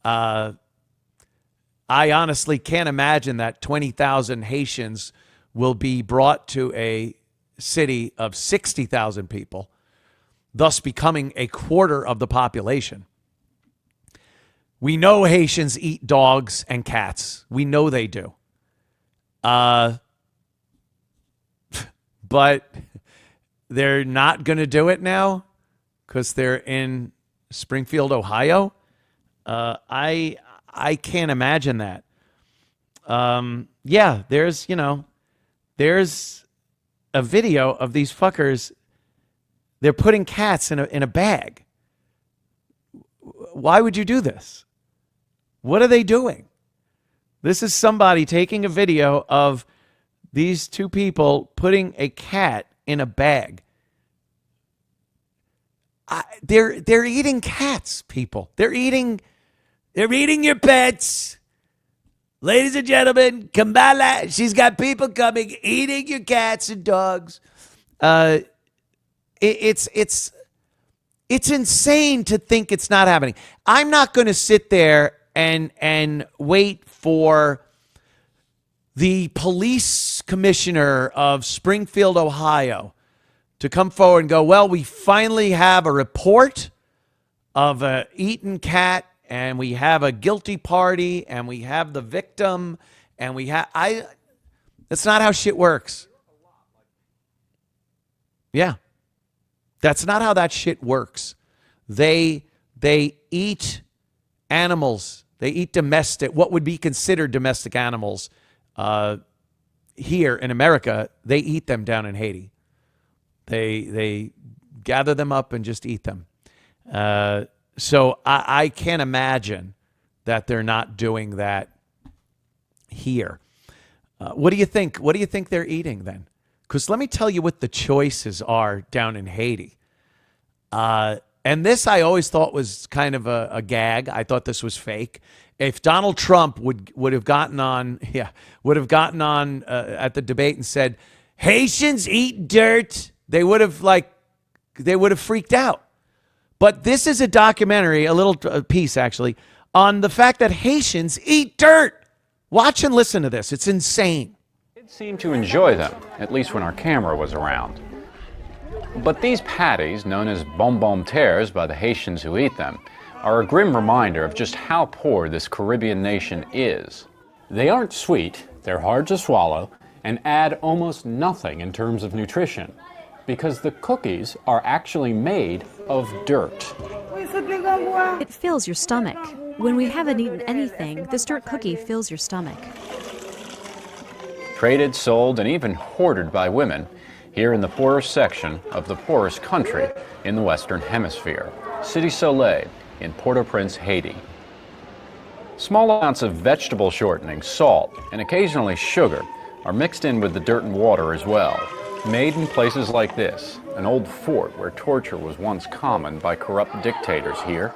I honestly can't imagine that 20,000 Haitians will be brought to a city of 60,000 people, thus becoming a quarter of the population. We know Haitians eat dogs and cats. We know they do. But they're not going to do it now because they're in Springfield, Ohio. I can't imagine that. Yeah, there's a video of these fuckers. They're putting cats in a bag. Why would you do this? What are they doing? This is somebody taking a video of these two people putting a cat in a bag. They're eating cats, people. They're eating your pets. Ladies and gentlemen, Kamala, she's got people coming, eating your cats and dogs. It's insane to think it's not happening. I'm not going to sit there and wait for the police commissioner of Springfield, Ohio, to come forward and go, well, we finally have a report of a eaten cat, and we have a guilty party, and we have the victim, and that's not how shit works. Yeah. That's not how that shit works. They eat animals. They eat what would be considered domestic animals here in America. They eat them down in Haiti. They gather them up and just eat them. So I can't imagine that they're not doing that here. What do you think? What do you think they're eating then? Because let me tell you what the choices are down in Haiti. And this I always thought was kind of a gag. I thought this was fake. If Donald Trump would have gotten on at the debate and said, Haitians eat dirt, they would have freaked out. But this is a documentary, a little piece actually, on the fact that Haitians eat dirt. Watch and listen to this. It's insane. It seemed to enjoy them, at least when our camera was around. But these patties, known as bonbon terres by the Haitians who eat them, are a grim reminder of just how poor this Caribbean nation is. They aren't sweet, they're hard to swallow, and add almost nothing in terms of nutrition, because the cookies are actually made of dirt. It fills your stomach. When we haven't eaten anything, this dirt cookie fills your stomach. Traded, sold, and even hoarded by women here in the poorest section of the poorest country in the Western Hemisphere, Cité Soleil in Port-au-Prince, Haiti. Small amounts of vegetable shortening, salt, and occasionally sugar are mixed in with the dirt and water as well, made in places like this, an old fort where torture was once common by corrupt dictators here.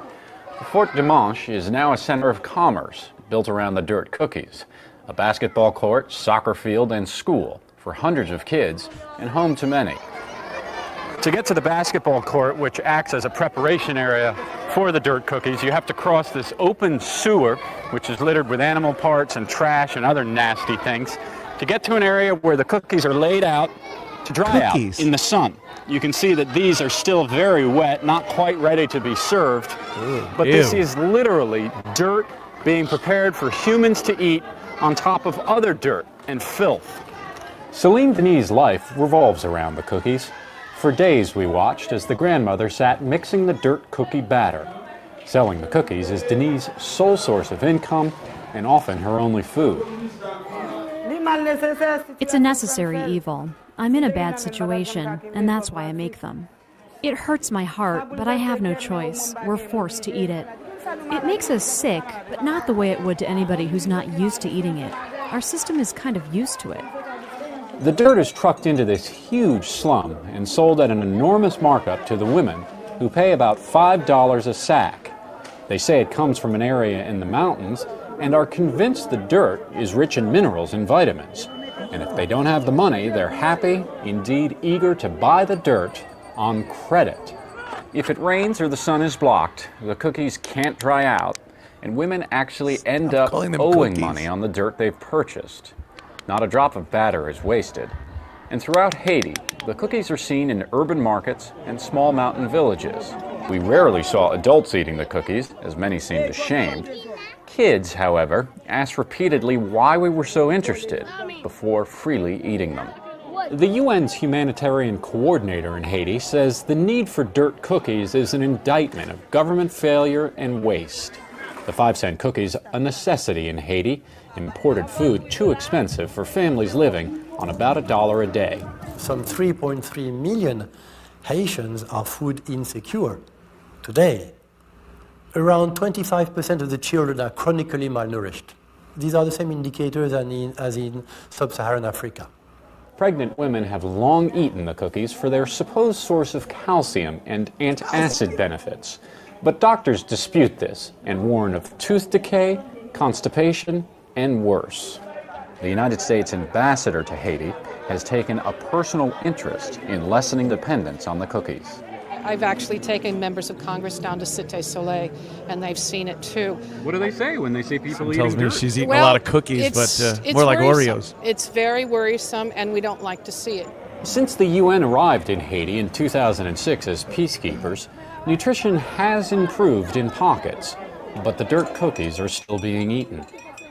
The Fort Dimanche is now a center of commerce built around the dirt cookies, a basketball court, soccer field, and school for hundreds of kids and home to many. To get to the basketball court, which acts as a preparation area for the dirt cookies, you have to cross this open sewer, which is littered with animal parts and trash and other nasty things, to get to an area where the cookies are laid out to dry out in the sun. You can see that these are still very wet, not quite ready to be served. But this is literally dirt being prepared for humans to eat on top of other dirt and filth. Celine Denis' life revolves around the cookies. For days we watched as the grandmother sat mixing the dirt cookie batter. Selling the cookies is Denis' sole source of income and often her only food. It's a necessary evil. I'm in a bad situation, and that's why I make them. It hurts my heart, but I have no choice. We're forced to eat it. It makes us sick, but not the way it would to anybody who's not used to eating it. Our system is kind of used to it. The dirt is trucked into this huge slum and sold at an enormous markup to the women, who pay about $5 a sack. They say it comes from an area in the mountains and are convinced the dirt is rich in minerals and vitamins. And if they don't have the money, they're happy, indeed eager to buy the dirt on credit. If it rains or the sun is blocked, the cookies can't dry out, and women actually end up calling them owing cookies. money on the dirt they've purchased. Not a drop of batter is wasted. And throughout Haiti, the cookies are seen in urban markets and small mountain villages. We rarely saw adults eating the cookies, as many seemed ashamed. Kids, however, asked repeatedly why we were so interested before freely eating them. The UN's humanitarian coordinator in Haiti says the need for dirt cookies is an indictment of government failure and waste. The 5-cent cookies, a necessity in Haiti, imported food too expensive for families living on about $1 a day. Some 3.3 million Haitians are food insecure today. Around 25% of the children are chronically malnourished. These are the same indicators as in sub-Saharan Africa. Pregnant women have long eaten the cookies for their supposed source of calcium and antacid benefits. But doctors dispute this and warn of tooth decay, constipation, and worse. The United States ambassador to Haiti has taken a personal interest in lessening dependence on the cookies. I've actually taken members of Congress down to Cité Soleil, and they've seen it too. What do they say when they see people Tells eating me dirt? she's eating a lot of cookies, but more like worrisome. Oreos. It's very worrisome, and we don't like to see it. Since the UN arrived in Haiti in 2006 as peacekeepers, nutrition has improved in pockets, but the dirt cookies are still being eaten.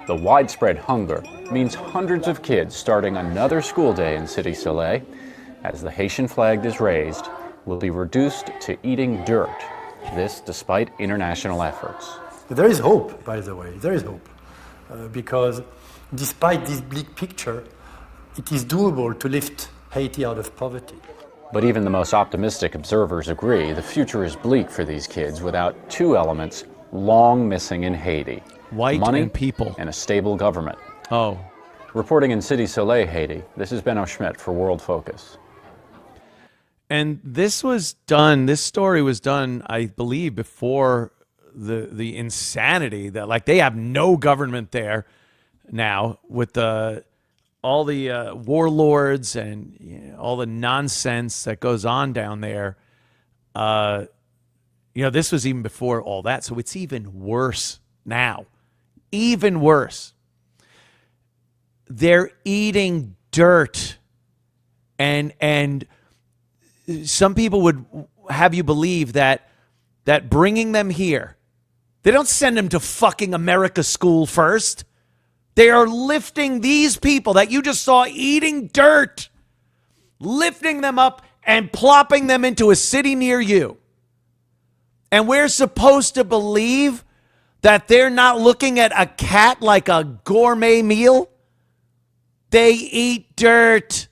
The widespread hunger means hundreds of kids starting another school day in Cité Soleil, as the Haitian flag is raised, will be reduced to eating dirt. This despite international efforts. There is hope, by the way, there is hope. Because despite this bleak picture, it is doable to lift Haiti out of poverty. But even the most optimistic observers agree the future is bleak for these kids without two elements long missing in Haiti. White money and people. and a stable government. Oh. Reporting in Cité Soleil, Haiti, this is Benno Schmidt for World Focus. And this story was done, I believe, before the insanity that, like, they have no government there now with all the warlords and all the nonsense that goes on down there. This was even before all that, so it's even worse now. Even worse. They're eating dirt, and some people would have you believe that bringing them here, they don't send them to fucking America school first. They are lifting these people that you just saw eating dirt, lifting them up and plopping them into a city near you. And we're supposed to believe that they're not looking at a cat like a gourmet meal? They eat dirt.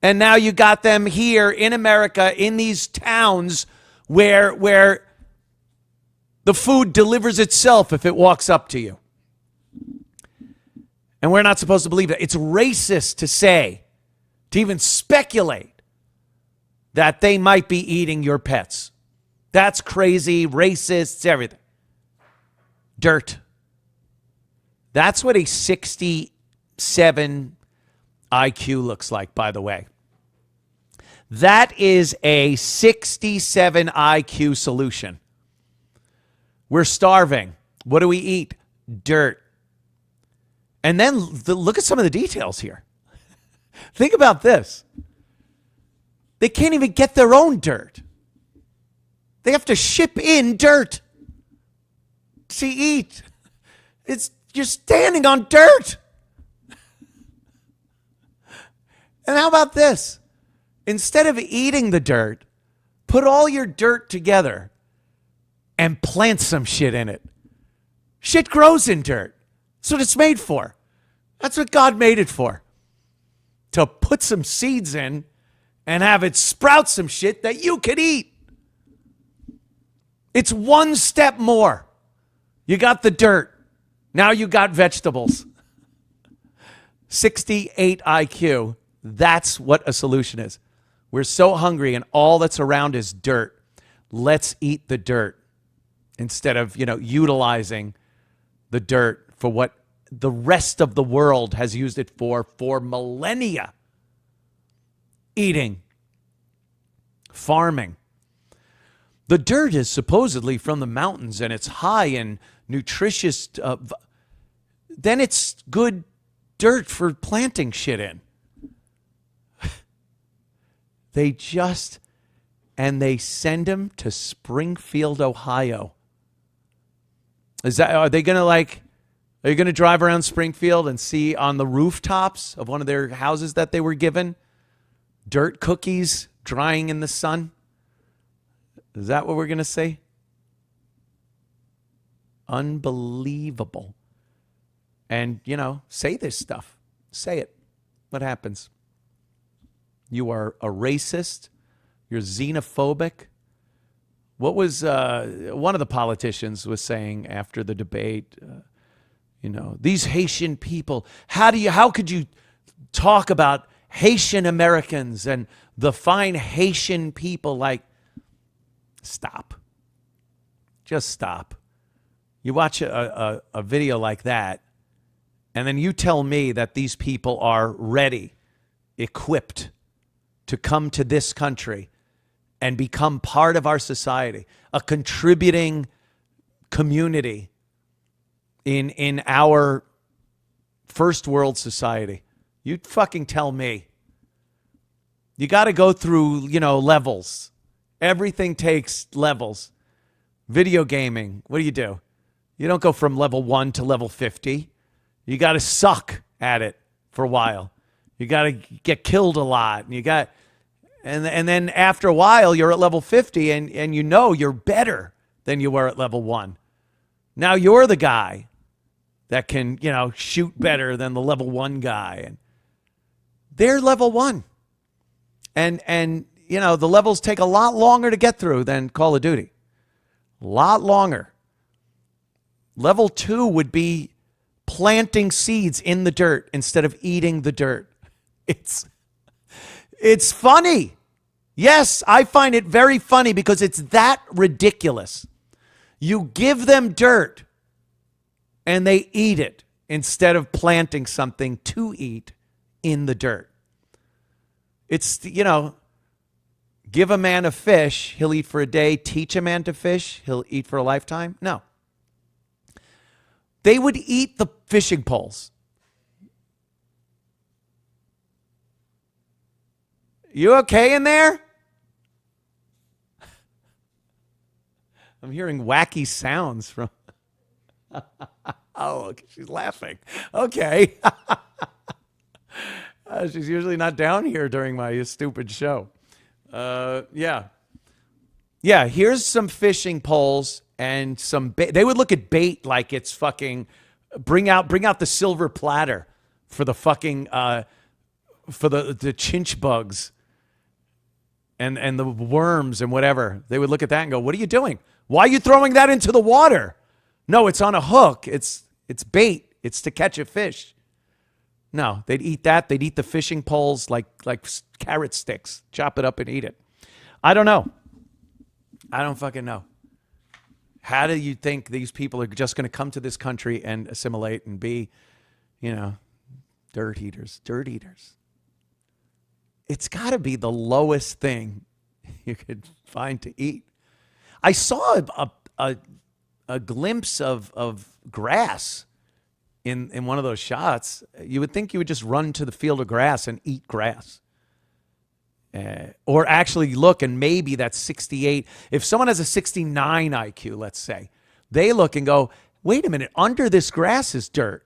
And now you got them here in America in these towns where the food delivers itself if it walks up to you. And we're not supposed to believe it. It's racist to say, to even speculate that they might be eating your pets. That's crazy, racist, everything. Dirt. That's what a 67 IQ looks like, by the way. That is a 67 IQ solution. We're starving. What do we eat? Dirt. And then look at some of the details here. Think about this. They can't even get their own dirt. They have to ship in dirt to eat. You're standing on dirt. And how about this? Instead of eating the dirt, put all your dirt together and plant some shit in it. Shit grows in dirt. That's what it's made for. That's what God made it for. To put some seeds in and have it sprout some shit that you could eat. It's one step more. You got the dirt. Now you got vegetables. 68 IQ. That's what a solution is. We're so hungry and all that's around is dirt. Let's eat the dirt instead of, utilizing the dirt for what the rest of the world has used it for millennia. Eating. Farming. The dirt is supposedly from the mountains and it's high in nutritious. Then it's good dirt for planting shit in. They send them to Springfield, Ohio. Are you going to drive around Springfield and see on the rooftops of one of their houses that they were given dirt cookies drying in the sun? Is that what we're going to see? Unbelievable. And, say this stuff. Say it. What happens? You are a racist. You're xenophobic. What was one of the politicians was saying after the debate? These Haitian people. How could you talk about Haitian Americans and the fine Haitian people? Like, stop. Just stop. You watch a video like that, and then you tell me that these people are ready, equipped to come to this country and become part of our society, a contributing community in our first world society. You fucking tell me. You got to go through, levels. Everything takes levels. Video gaming, what do? You don't go from level 1 to level 50. You got to suck at it for a while. You got to get killed a lot. And then after a while, you're at level 50 and you're better than you were at level 1. Now you're the guy that can, shoot better than the level 1 guy. And they're level 1. And the levels take a lot longer to get through than Call of Duty. A lot longer. Level 2 would be planting seeds in the dirt instead of eating the dirt. It's funny. Yes, I find it very funny because it's that ridiculous. You give them dirt and they eat it instead of planting something to eat in the dirt. It's, give a man a fish, he'll eat for a day. Teach a man to fish, he'll eat for a lifetime. No. They would eat the fishing poles. You okay in there? I'm hearing wacky sounds from... Oh, she's laughing. Okay. She's usually not down here during my stupid show. Yeah, here's some fishing poles and some bait. They would look at bait like it's fucking... Bring out the silver platter for the fucking... for the chinch bugs and the worms and whatever. They would look at that and go, what are you doing? Why are you throwing that into the water? No, it's on a hook. It's bait. It's to catch a fish. No, they'd eat that. They'd eat the fishing poles like carrot sticks. Chop it up and eat it. I don't know. I don't fucking know. How do you think these people are just going to come to this country and assimilate and be, dirt eaters? Dirt eaters. It's got to be the lowest thing you could find to eat. I saw a glimpse of grass in one of those shots. You would think you would just run to the field of grass and eat grass. Or actually look, and maybe that's 68. If someone has a 69 IQ, let's say, they look and go, wait a minute, under this grass is dirt.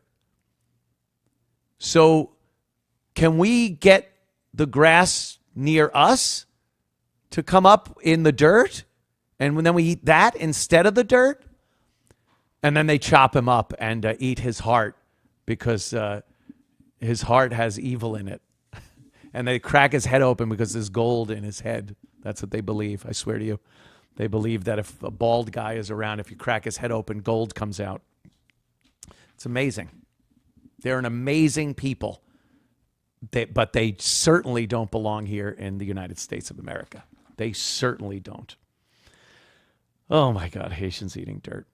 So can we get the grass near us to come up in the dirt? And then we eat that instead of the dirt? And then they chop him up and eat his heart because his heart has evil in it. And they crack his head open because there's gold in his head. That's what they believe. I swear to you. They believe that if a bald guy is around, if you crack his head open, gold comes out. It's amazing. They're an amazing people. But they certainly don't belong here in the United States of America. They certainly don't. Oh, my God. Haitians eating dirt.